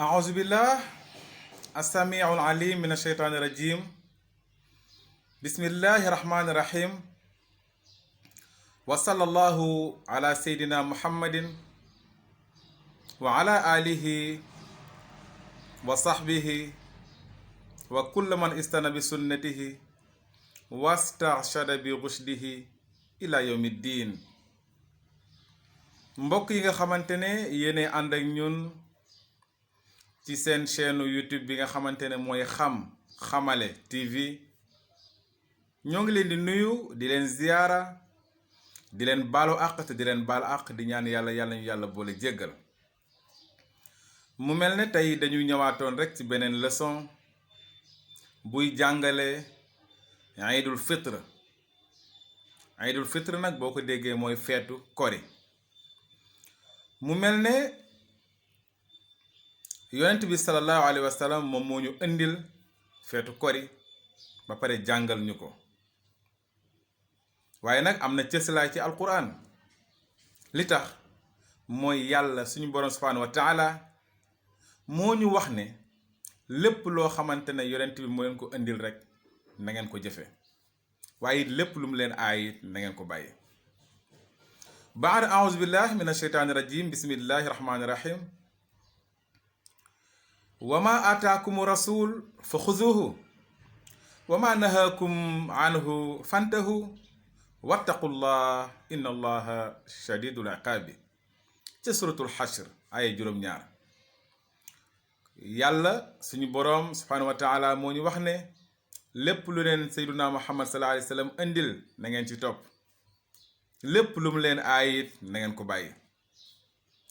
أعوذ بالله السميع العليم من الشيطان الرجيم. بسم الله الرحمن الرحيم. وصلى الله على سيدنا محمد وعلى آله وصحبه وكل من استنى بسنته واسترشد برشده إلى يوم الدين. mbokk yi nga xamante ne yéene ànd ak ñun ci seen chaîne YouTube bi nga xamante ne mooy xamale TV ñoo ngi leen di nuyu di leen ziyaara di leen baalu àq te di leen baal àq di ñaan yàlla ñu yàlla boole jéggal. mu mel ne tey dañuy ñëwaatoon rek ci beneen leçon buy jàngale Aïdul Fitr. Aïdul Fitr nag boo ko déggee mooy feetu kori. mu mel ne yonent bi sallallahu alayhi wa sallam moom moo ñu indil feetu kori ba pare jàngal ñu ko waaye nag am na cëslaay ci alquran li tax mooy yàlla suñu borom subhanahu wa taala moo ñu wax ne lépp loo xamante ne yonent bi moo leen ko indil rek na ngeen ko jëfe waaye lépp lu mu leen aay it na ngeen ko bàyyi. بعد أعوذ بالله من الشيطان الرجيم بسم الله الرحمن الرحيم. وما آتاكم الرسول فخذوه وما نهاكم عنه فانتهوا واتقوا الله إن الله شديد العقاب. ci suratul Hashr ay juróom ñaar yàlla suñu boroom subhanahu wa taala moo ñu wax ne lépp lu leen sayyiduna Muhammad sallallahu alayhi wa sallam indil na ngeen ci topp lépp lu mu leen aayit na ngeen ko bàyyi.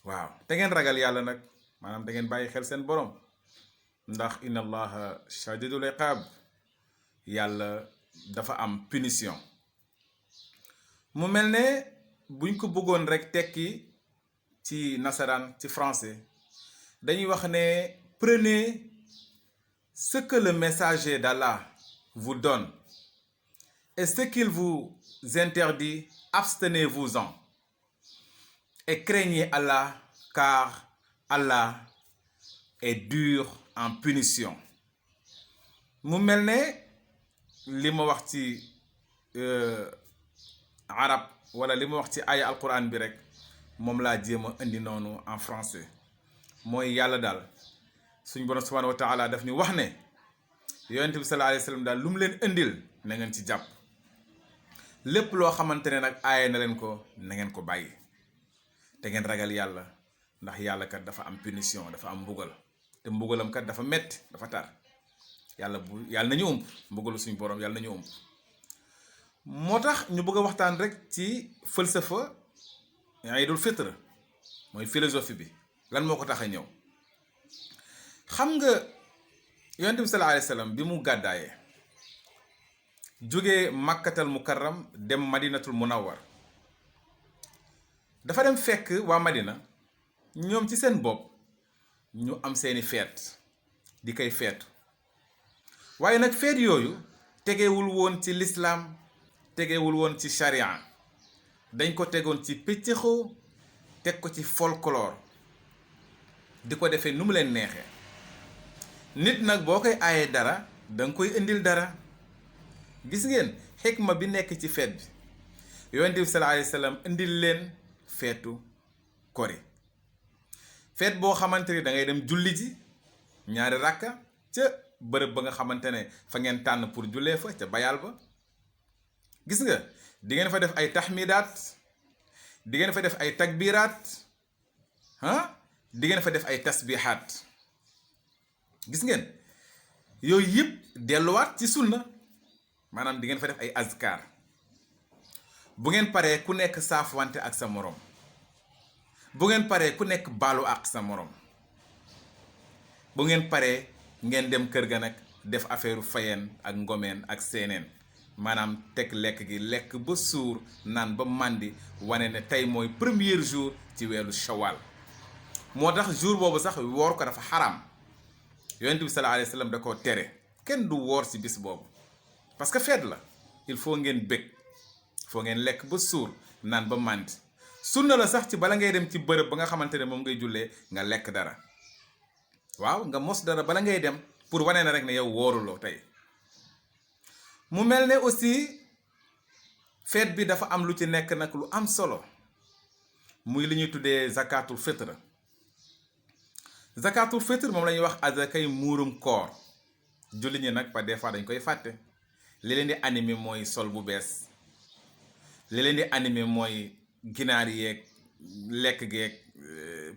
waaw te ngeen ragal yàlla nag maanaam da ngeen bàyyi xel seen borom ndax inna allaha shadidul iqab yàlla dafa am punition. mu mel ne buñ ko bëggoon rek tekki ci nasaraan ci français dañuy wax ne prenez ce que le messager d'Allah vous donne et ce qu'il vous interdit, abstenez-vous-en et craignez Allah car Allah est dur en punition. mu mel ne li ma wax ci arab wala li ma wax ci aya alquran bi rek moom laa jéem a indi noonu en français mooy yàlla daal suñu borom subhanahu wa taala daf ñu wax ne yonent bi sallallahu alayhi wa sallam daal lu mu leen indil na ngeen ci jàpp lépp loo xamante ne nag aaye na leen ko na ngeen ko bàyyi te ngeen ragal yàlla ndax yàlla kat dafa am punition dafa am mbugal te mbugalam kat dafa metti dafa tar yàlla nañu ëmb mbugalu suñu borom yàlla nañu ëmb. moo tax ñu bëgg a waxtaan rek ci falsafa Aïdul Fitr mooy philosophie bi lan moo ko tax a ñëw. xam nga yonent bi sallallahu alayhi wa sallam bi mu gàddaayee jóge makkatal mukarram dem madinatul munawwar dafa dem fekk waa madina ñoom ci seen bopp ñu am seeni feet di koy feetu waaye nag feet yooyu tegewul woon ci lislaam tegewul woon ci sharia dañ ko tegoon ci pëccëxoo teg ko ci folklore di ko defee nu mu leen neexee. nit nag boo koy aayee dara danga koy indil dara. gis ngeen xikma bi nekk ci feet bi yonent bi sallallahu alayhi wa sallam indil leen feetu kori feet boo xamante ni da ngay dem julli ji ñaari rakka ca bërëb ba nga xamante ne fa ngeen tànn pour jullee fa ca bayal ba. gis nga di ngeen fa def ay taxmidaat di ngeen fa def ay takbiraat di ngeen fa def ay tasbihaat. gis ngeen yooyu yëpp delluwaat ci sunna maanaam di ngeen fa def ay azkar bu ngeen paree ku nekk saafwante ak sa morom bu ngeen paree ku nekk baalu ak sa morom bu ngeen paree ngeen dem kër ga nag def affaire fayeen ak ngomeen ak seeneen maanaam teg lekk gi lekk ba suur naan ba màndi wane ne tey mooy premier jour ci weeru shawal. moo tax jour boobu sax woor ko dafa xaram yonent bi sallallahu alayhi wa sallam da koo tere kenn du woor ci bis boobu parce que feet la il faut ngeen bëgg foo ngeen lekk ba suur naan ba màndi sunna la sax ci bala ngay dem ci bërëb ba nga xamante ne moom ngay jullee nga lekk dara waaw nga mos dara bala ngay dem pour wane na rek ne yow wóoruloo tey. mu mel ne aussi fête bi dafa am lu ci nekk nag lu am solo muy li ñuy tuddee zakatul fitr. zakatul fitr moom la ñuy wax azakay muurum koor. julli ñi nag pas des fois dañ koy fàtte. li leen di animé mooy sol bu bees, li leen di animé mooy ginaar yeeg lekk geeg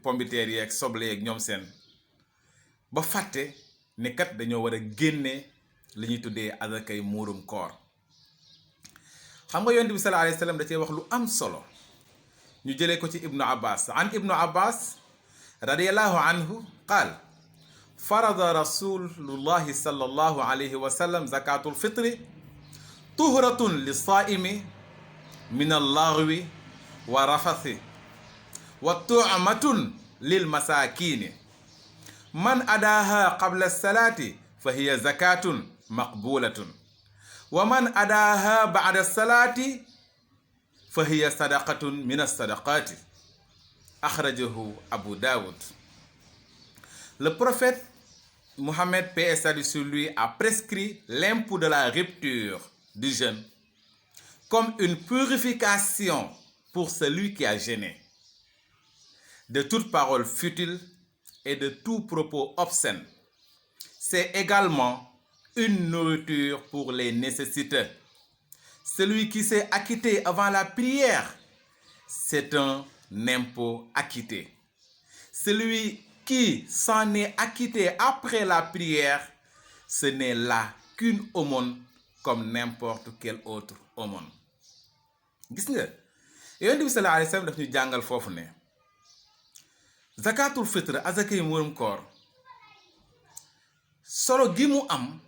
pombiteer yeeg soble yeeg ñoom seen, ba fàtte ne kat dañoo war a génne li ñuy tuddee azakay muurum koor. xam nga yonent bi sallallahu alayhi wa sallam da cee wax lu am solo. ñu jëlee ko ci ibnu abbas an ibnu abbas radiyallahu anhu qaal farada rasulullahi sallallahu alayhi wa sallam zakatul fitri tuhratun lissaimi min allaghwi wa rafathi wa tu'matun lil masakini man adaha qabla salati fa hiya zakatun maqbulatun wa man adaha ba'da salati fa hiya sadaqatun min as-sadaqati akhrajahu Abu Dawud. Le prophète Mohammed, paix et salut sur lui, a prescrit l'impôt de la rupture du jeûne comme une purification pour celui qui a jeûné de toute parole futile et de tout propos obscène. C'est également une nourriture pour les nécessiteux. Celui qui s'est acquitté avant la prière, c'est un impôt acquitté. Celui qui s'en est acquitté après la prière, ce n'est là qu'une aumône comme n'importe quelle autre aumône. Gis nga yonent bi sallallahu alayhi wa sallam daf ñu jàngal foofu ne zakatul fitr azakay muurum koor solo gi mu am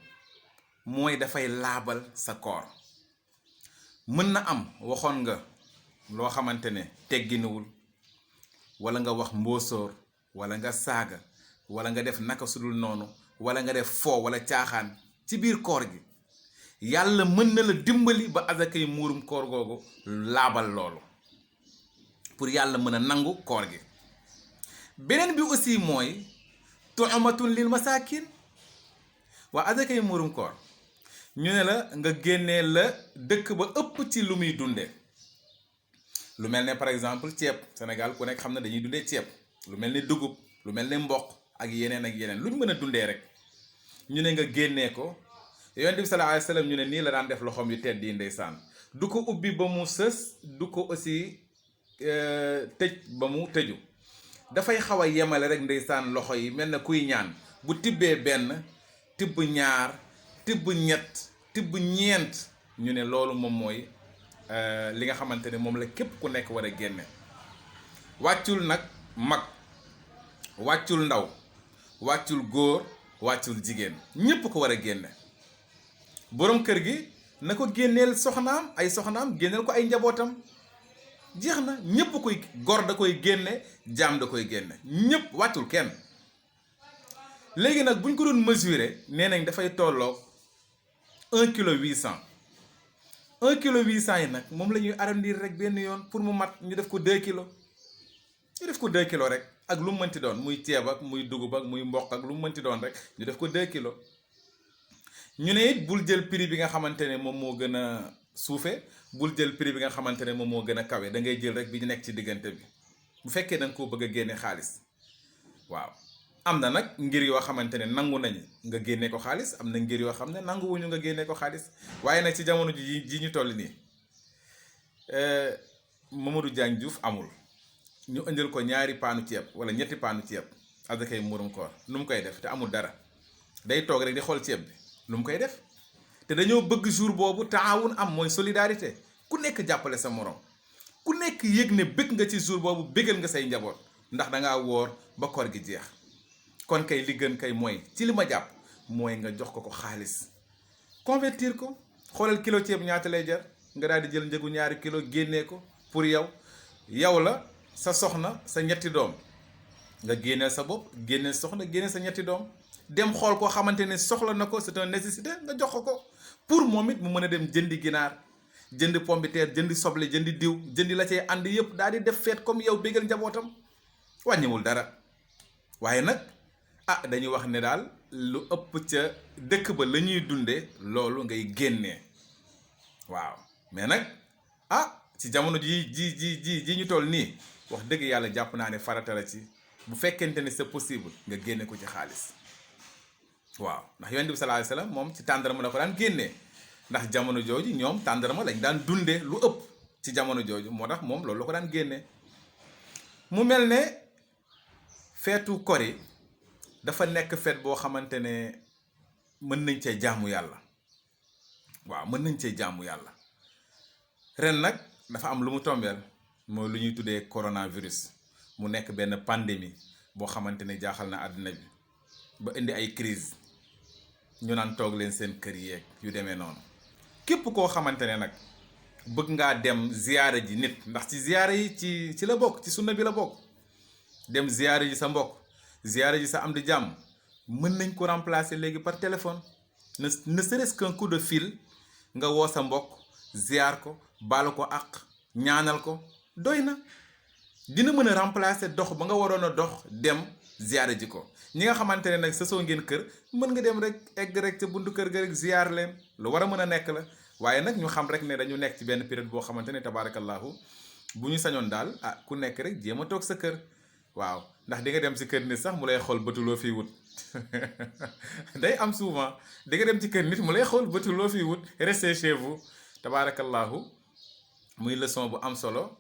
mooy dafay laabal sa koor. mën na am waxoon nga loo xamante ne tegginuwul, wala nga wax mbóosóor, wala nga saaga, wala nga def naka sudul noonu, wala nga def foo wala caaxaan ci biir koor gi. yàlla mën na la dimbali ba azakay muurum koor googu laabal loolu pour yàlla mën a nangu koor gi. beneen bi aussi mooy tu'matun lil masakin. waa azakay muurum koor ñu ne la nga génnee la dëkk ba ëpp ci lu muy dunde. lu mel ne par exemple ceeb, Sénégal ku nekk xam na dañuy dundee ceeb, lu mel ne dugub, lu mel ne mboq ak yeneen luñ mën a dundee rek ñu ne nga génnee ko. yonent bi sallallahu alayhi wa sallam ñu ne nii la daan def loxoom yu tedd yi ndeysaan, du ko ubbi ba mu sës, du ko aussi tëj ba mu tëju. dafay xaw a yemale rek ndeysaan loxo yi mel na kuy ñaan. bu tibbee benn, tibb ñaar, tibb ñett, tibb ñeent, ñu ne loolu moom mooy li nga xamante ne moom la képp ku nekk war a génne. wàccul nag mag, wàccul ndaw, wàccul góor, wàccul jigéen, ñépp ko war a génne. boroom kër gi na ko génneel soxnaam, ay soxnaam, génneel ko ay njabootam. jeex na, ñépp koy, gor da koy génne, jaam da koy génne, ñépp wàccul kenn. léegi nag buñ ko doon mesurer nee nañ dafay tolloog 1 kilo 800. 1 kilo 800 yi nag moom la ñuy arrondir rek benn yoon pour mu mat ñu def ko 2 kilos. ñu def ko 2 kilos rek ak lu mu mënti doon, muy ceeb ak muy dugub ak muy mboq ak lu mu mënti doon rek ñu def ko 2 kilos. ñu ne it bul jël prix bi nga xamante ne moom moo gën a suufe, bul jël prix bi nga xamante ne moom moo gën a kawe, da ngay jël rek bi ñu nekk ci diggante bi bu fekkee da nga koo bëgg a génne xaalis. waaw am na nag ngir yoo xamante ne nangu nañ nga génne ko xaalis, am na ngir yoo xam ne nanguwuñu nga génne ko xaalis. waaye nag ci jamono ji ñu toll nii Mamadou Diagne Diouf amul, ñu indil ko ñaari paanu ceeb wala ñetti paanu ceeb azakay muurum koor, nu mu koy def te amul dara, day toog rek di xool ceeb bi lu mu koy def. te dañoo bëgg jour boobu taawun am, mooy solidarité, ku nekk jàppale sa morom, ku nekk yëg ne bëgg nga ci jour boobu, bëggal nga say njaboot ndax dangaa woor ba koor gi jeex. kon kay li gën kay mooy ci li ma jàpp mooy nga jox ko xaalis, convertir ko. xoolal kilo ceeb ñaata lay jar, nga daal di jël njëgu 2 kilo génnee ko pour yow la sa soxna, sa ñetti doom, nga génneel sa bopp, génneel soxna, génneel sa ñetti doom, dem xool koo xamante ne soxla na ko, c'est une nécessité, nga jox ko pour moom it mu mën a dem jëndi ginaar, jënd pombiteer, jëndi soble, jëndi diw, jëndi la cay ànd yëpp daal di def feet comme yow bégal njabootam, wàññiwul dara. waaye nag ah dañuy wax ne daal lu ëpp ca dëkk ba la ñuy dunde loolu ngay génnee waaw. mais nag ah ci jamono ji ñu toll nii wax dëgg yàlla jàpp naa ne farata la ci bu fekkente ne c'est possible nga génne ko ci xaalis waaw. ndax yonent bi sallallahu alayhi wasallam moom ci tàndarma la ko daan génnee ndax jamono jooju ñoom tàndarma lañ daan dunde lu ëpp ci jamono jooju moo tax moom loolu la ko daan génnee. mu mel ne feetu kori dafa nekk feet boo xamante ne mën nañ cee jaamu yàlla waaw mën nañ cee jaamu yàlla. ren nag dafa am lu mu tombeel mooy lu ñuy tuddee coronavirus mu nekk benn pandémie boo xamante ne jaaxal na àddina bi ba indi ay crise ñu naan toog leen seen kër yeeg yu demee noonu. képp koo xamante ne nag bëgg ngaa dem ziyaara ji nit ndax ci ziyaara yi ci la bokk ci sunna bi la bokk dem ziyaara ji sa mbokk ziyaara ji sa am di jàmm mën nañ ko remplacer léegi par téléphone ne serait-ce qu'un coup de fil nga woo sa mbokk ziyaar ko baalu ko àq ñaanal ko doy na dina mën a remplacer dox ba nga waroon a dox dem ziyaara ji ko. ñi nga xamante ne nag sasoo ngeen kër mën nga dem rek egg rek ca buntu kër ga rek ziyaar leen lu war a mën a nekk la. waaye nag ñu xam rek ne dañu nekk ci benn période boo xamante ne tabaarakallahu bu ñu sañoon daal ah ku nekk rek jéem a toog sa kër waaw. ndax di nga dem ci kër nit sax mu lay xool bëtu loo fiy wut day am souvent di nga dem ci kër nit mu lay xool bëtu loo fiy wut restez chez vous tabaarakallahu muy leçon bu am solo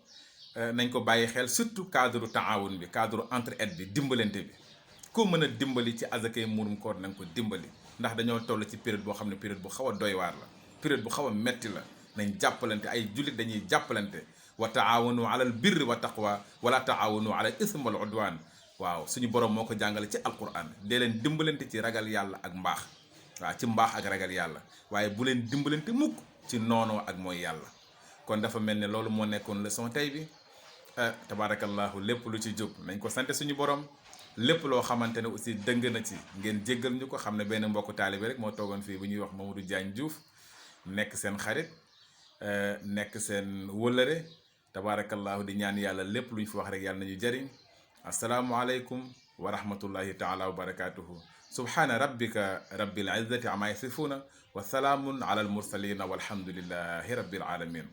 nañ ko bàyyi xel surtout cadre taawun bi cadre entraide bi dimbalante bi ko mën a dimbali ci azakay muurum koor na nga ko dimbali ndax dañoo toll ci période boo xam ne période bu xaw a doy waar la. période bu xaw a metti la nañ jàppalante ay jullit dañuy jàppalante wa taawanu alal birri wa taqwa wala taawanu alal ism wal udwan waaw suñu borom moo ko jàngale ci alquran dee leen dimbalante ci ragal yàlla ak mbaax waaw ci mbaax ak ragal yàlla waaye bu leen dimbalante mukk ci noonoo ak mooy yàlla. kon dafa mel ne loolu moo nekkoon leçon tey bi tabaarakallahu lépp lu ci jóg nañ ko sante suñu borom lépp loo xamante ne aussi dëng na ci ngeen jéggal ñu ko xam ne benn mbokku taalibe rek moo toogoon fii bu ñuy wax Mamadou Diagne Diouf nekk seen xarit nekk seen wëllëre tabaarakallahu di ñaan yàlla lépp lu ñu fi wax rek yàlla nañu jariñ. asalaamualeykum wa rahmatullahi taala wa barakatuhu. subhaana rabbika rabbil izzati amma yasifuuna wa salaamun ala al mursalina walhamdulillahi rabbil alamin.